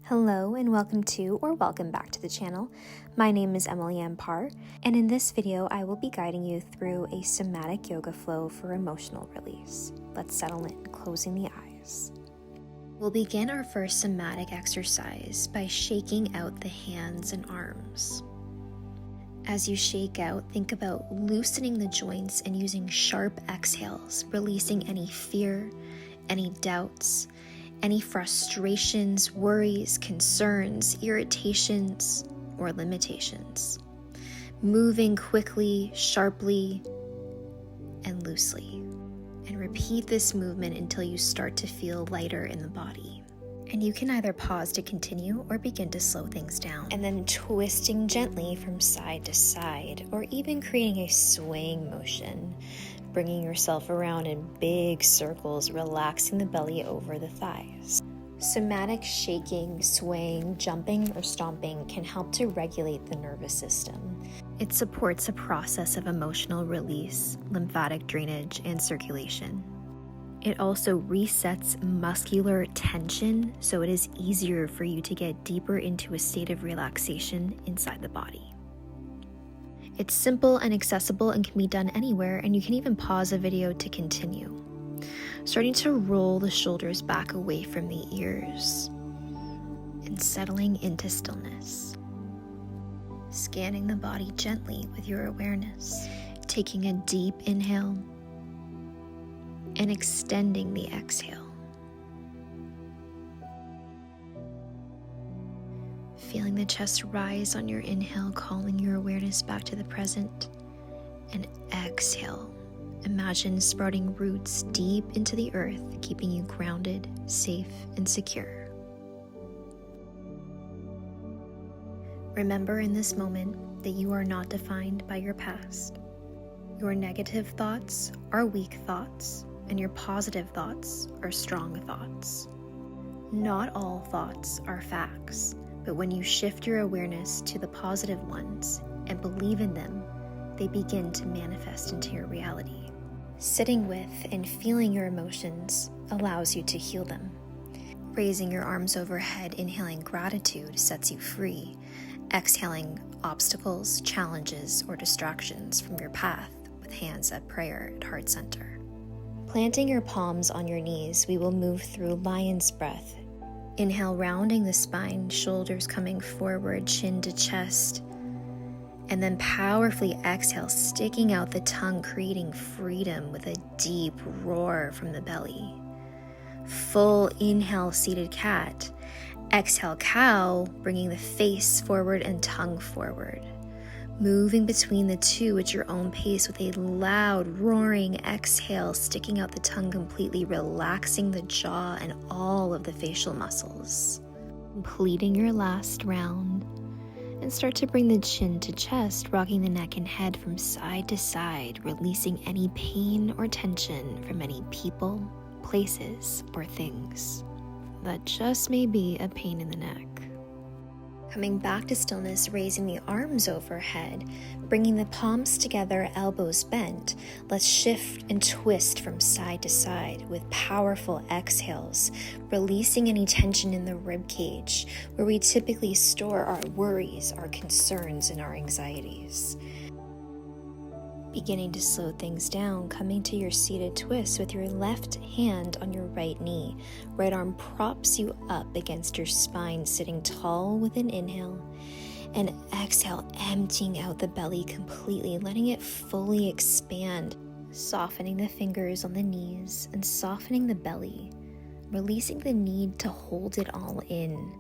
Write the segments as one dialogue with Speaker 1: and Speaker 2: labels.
Speaker 1: Hello and welcome back to the channel. My name is Emily Ampar, and in this video I will be guiding you through a somatic yoga flow for emotional release. Let's settle in, closing the eyes. We'll begin our first somatic exercise by shaking out the hands and arms. As you shake out, think about loosening the joints and using sharp exhales, releasing any fear, any doubts, any frustrations, worries, concerns, irritations, or limitations. Moving quickly, sharply, and loosely. And repeat this movement until you start to feel lighter in the body. And you can either pause to continue or begin to slow things down. And then twisting gently from side to side, or even creating a swaying motion, bringing yourself around in big circles, relaxing the belly over the thighs. Somatic shaking, swaying, jumping, or stomping can help to regulate the nervous system. It supports a process of emotional release, lymphatic drainage, and circulation. It also resets muscular tension, so it is easier for you to get deeper into a state of relaxation inside the body. It's simple and accessible and can be done anywhere, and you can even pause a video to continue. Starting to roll the shoulders back away from the ears and settling into stillness. Scanning the body gently with your awareness, taking a deep inhale and extending the exhale. Feeling the chest rise on your inhale, calling your awareness back to the present. And exhale. Imagine sprouting roots deep into the earth, keeping you grounded, safe, and secure. Remember in this moment that you are not defined by your past. Your negative thoughts are weak thoughts, and your positive thoughts are strong thoughts. Not all thoughts are facts. But when you shift your awareness to the positive ones and believe in them, they begin to manifest into your reality. Sitting with and feeling your emotions allows you to heal them. Raising your arms overhead, inhaling gratitude sets you free. Exhaling obstacles, challenges, or distractions from your path with hands at prayer at heart center. Planting your palms on your knees, we will move through lion's breath. Inhale, rounding the spine, shoulders coming forward, chin to chest. And then powerfully exhale, sticking out the tongue, creating freedom with a deep roar from the belly. Full inhale, seated cat. Exhale, cow, bringing the face forward and tongue forward. Moving between the two at your own pace with a loud, roaring exhale, sticking out the tongue completely, relaxing the jaw and all of the facial muscles. Completing your last round, and start to bring the chin to chest, rocking the neck and head from side to side, releasing any pain or tension from any people, places, or things that just may be a pain in the neck. Coming back to stillness, raising the arms overhead, bringing the palms together, elbows bent. Let's shift and twist from side to side with powerful exhales, releasing any tension in the rib cage, where we typically store our worries, our concerns, and our anxieties. Beginning to slow things down, coming to your seated twist with your left hand on your right knee. Right arm props you up against your spine, sitting tall with an inhale. And exhale, emptying out the belly completely, letting it fully expand. Softening the fingers on the knees and softening the belly. Releasing the need to hold it all in.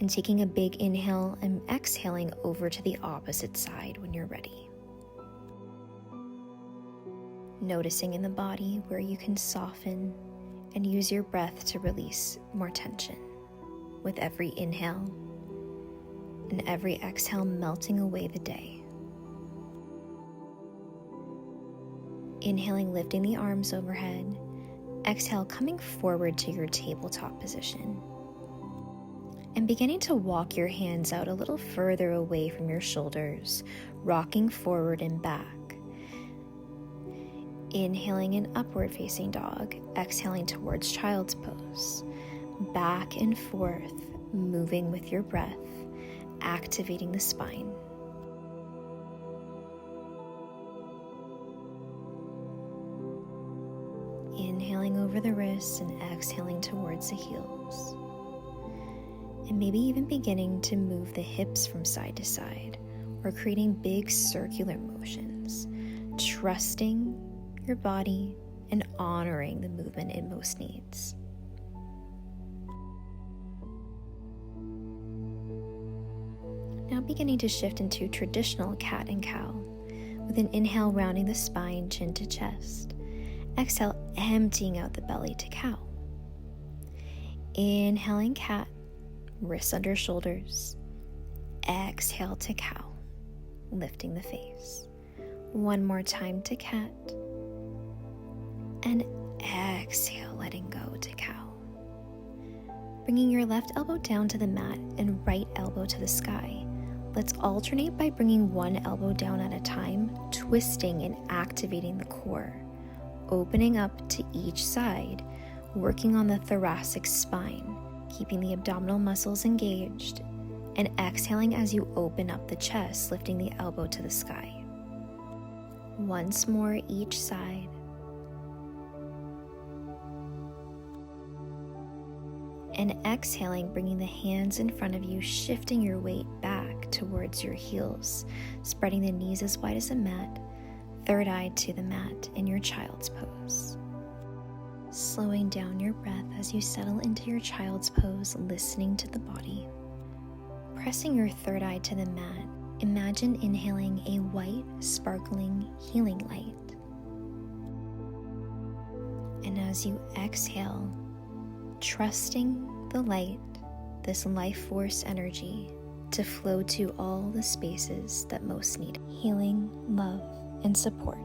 Speaker 1: And taking a big inhale and exhaling over to the opposite side when you're ready. Noticing in the body where you can soften and use your breath to release more tension. With every inhale and every exhale, melting away the day. Inhaling, lifting the arms overhead. Exhale, coming forward to your tabletop position. And beginning to walk your hands out a little further away from your shoulders, rocking forward and back. Inhaling in upward facing dog, exhaling towards child's pose. Back and forth, moving with your breath, activating the spine. Inhaling over the wrists and exhaling towards the heels. And maybe even beginning to move the hips from side to side, or creating big circular motions, trusting your body and honoring the movement it most needs. Now beginning to shift into traditional cat and cow, with an inhale rounding the spine, chin to chest. Exhale, emptying out the belly to cow. Inhaling cat, wrists under shoulders. Exhale to cow, lifting the face. One more time to cat. And exhale, letting go to cow. Bringing your left elbow down to the mat and right elbow to the sky. Let's alternate by bringing one elbow down at a time, twisting and activating the core. Opening up to each side, working on the thoracic spine, keeping the abdominal muscles engaged, and exhaling as you open up the chest, lifting the elbow to the sky. Once more each side. And exhaling, bringing the hands in front of you, shifting your weight back towards your heels, spreading the knees as wide as a mat, third eye to the mat in your child's pose. Slowing down your breath as you settle into your child's pose, listening to the body. Pressing your third eye to the mat, imagine inhaling a white, sparkling, healing light. And as you exhale, trusting the light, this life force energy, to flow to all the spaces that most need healing, love, and support.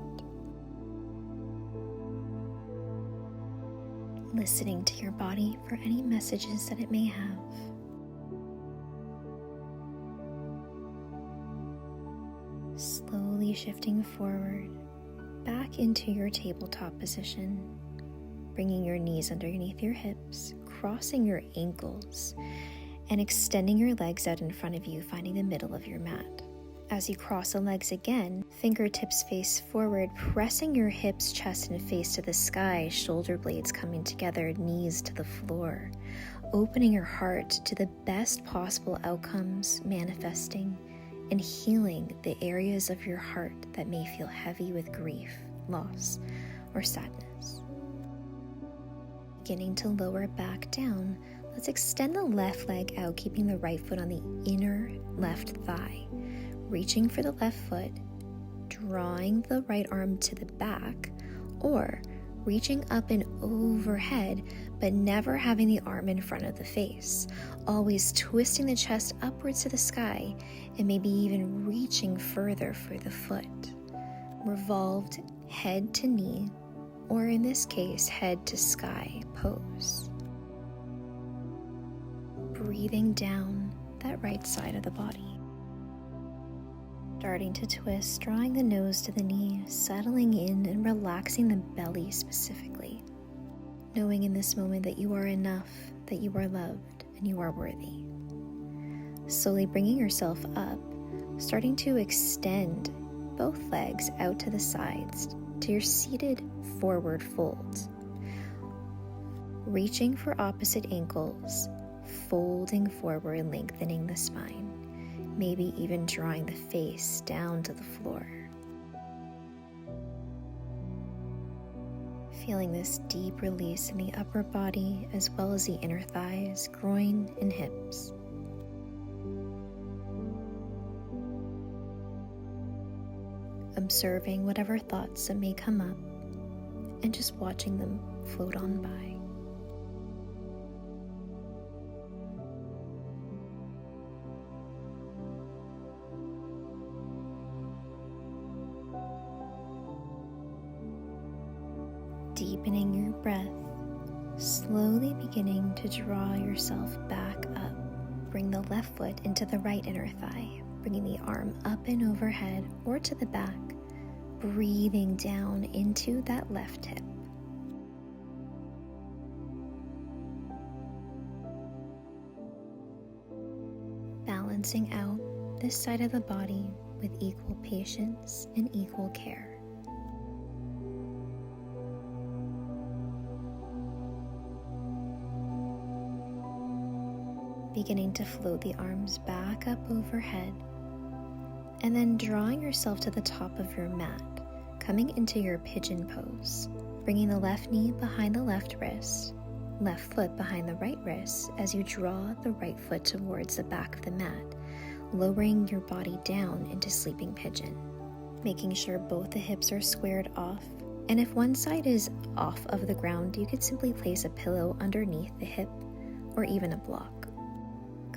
Speaker 1: Listening to your body for any messages that it may have. Slowly shifting forward, back into your tabletop position, bringing your knees underneath your hips, crossing your ankles, and extending your legs out in front of you, finding the middle of your mat. As you cross the legs again, fingertips face forward, pressing your hips, chest, and face to the sky, shoulder blades coming together, knees to the floor, opening your heart to the best possible outcomes, manifesting and healing the areas of your heart that may feel heavy with grief, loss, or sadness. Beginning to lower back down, let's extend the left leg out, keeping the right foot on the inner left thigh. Reaching for the left foot, drawing the right arm to the back, or reaching up and overhead, but never having the arm in front of the face. Always twisting the chest upwards to the sky, and maybe even reaching further for the foot. Revolved head to knee, or in this case, head to sky pose. Breathing down that right side of the body. Starting to twist, drawing the nose to the knee, settling in and relaxing the belly specifically. Knowing in this moment that you are enough, that you are loved, and you are worthy. Slowly bringing yourself up, starting to extend both legs out to the sides to your seated forward fold. Reaching for opposite ankles, folding forward, lengthening the spine. Maybe even drawing the face down to the floor. Feeling this deep release in the upper body as well as the inner thighs, groin, and hips. Observing whatever thoughts that may come up and just watching them float on by. Deepening your breath, slowly beginning to draw yourself back up. Bring the left foot into the right inner thigh, bringing the arm up and overhead or to the back, breathing down into that left hip. balancing out this side of the body with equal patience and equal care. Beginning to float the arms back up overhead, and then drawing yourself to the top of your mat, coming into your pigeon pose, bringing the left knee behind the left wrist, left foot behind the right wrist as you draw the right foot towards the back of the mat, lowering your body down into sleeping pigeon, making sure both the hips are squared off. And if one side is off of the ground, you could simply place a pillow underneath the hip or even a block.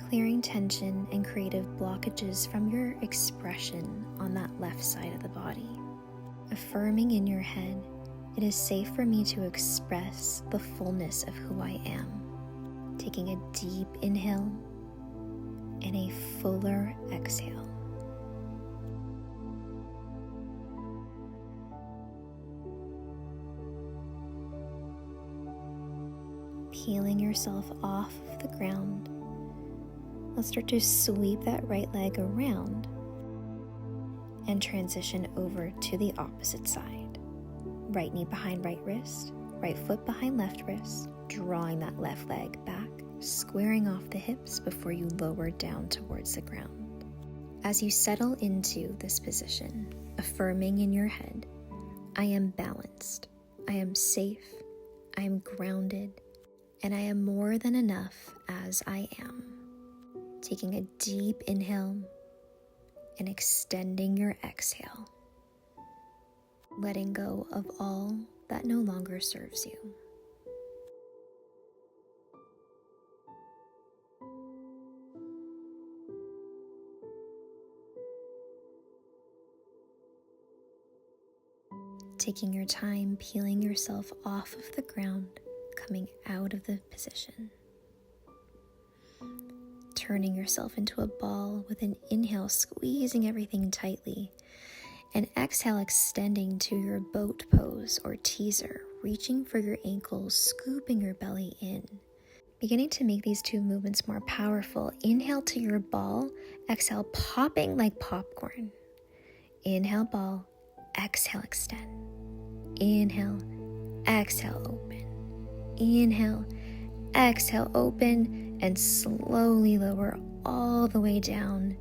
Speaker 1: Clearing tension and creative blockages from your expression on that left side of the body. Affirming in your head, it is safe for me to express the fullness of who I am. Taking a deep inhale and a fuller exhale. Peeling yourself off of the ground. Let's start to sweep that right leg around and transition over to the opposite side. Right knee behind right wrist, right foot behind left wrist, drawing that left leg back, squaring off the hips before you lower down towards the ground. As you settle into this position, affirming in your head, I am balanced, I am safe, I am grounded, and I am more than enough as I am. Taking a deep inhale and extending your exhale, letting go of all that no longer serves you. Taking your time peeling yourself off of the ground, coming out of the position. Turning yourself into a ball with an inhale, squeezing everything tightly, and exhale, extending to your boat pose or teaser, reaching for your ankles, scooping your belly in. Beginning to make these two movements more powerful. Inhale to your ball, exhale, popping like popcorn. Inhale, ball, exhale, extend. Inhale, exhale, open. Inhale, exhale, open, and slowly lower all the way down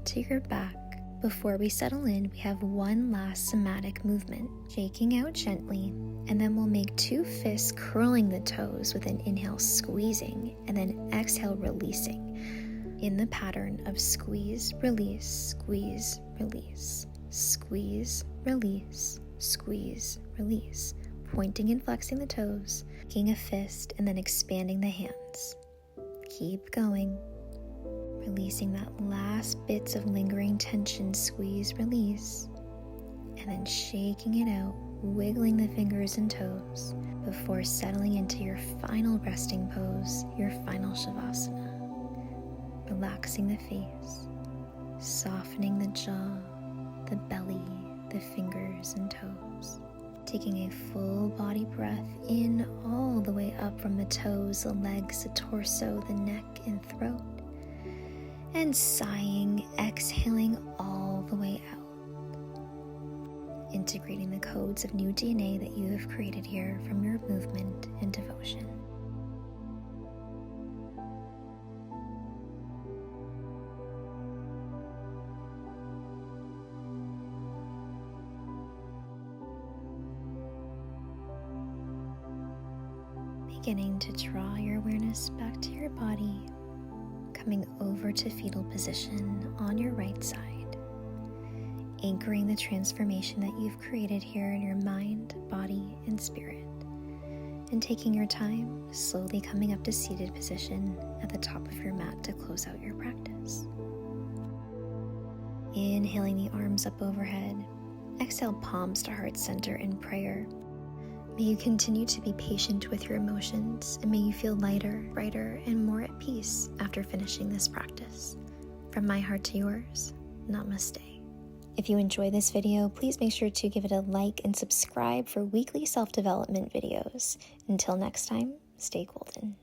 Speaker 1: to your back. Before we settle in, we have one last somatic movement, shaking out gently, and then we'll make two fists curling the toes with an inhale, squeezing, and then exhale, releasing, in the pattern of squeeze, release, squeeze, release, squeeze, release, squeeze, release, pointing and flexing the toes, making a fist, and then expanding the hands. Keep going, releasing that last bits of lingering tension, squeeze, release, and then shaking it out, wiggling the fingers and toes before settling into your final resting pose, your final shavasana. Relaxing the face, softening the jaw, the belly, the fingers and toes. Taking a full body breath in all the way up from the toes, the legs, the torso, the neck and throat. And sighing, exhaling all the way out. Integrating the codes of new DNA that you have created here from your movement and devotion. Beginning to draw your awareness back to your body, coming over to fetal position on your right side, anchoring the transformation that you've created here in your mind, body, and spirit, and taking your time, slowly coming up to seated position at the top of your mat to close out your practice. Inhaling the arms up overhead, exhale palms to heart center in prayer. May you continue to be patient with your emotions, and may you feel lighter, brighter, and more at peace after finishing this practice. From my heart to yours, namaste. If you enjoy this video, please make sure to give it a like and subscribe for weekly self-development videos. Until next time, stay golden.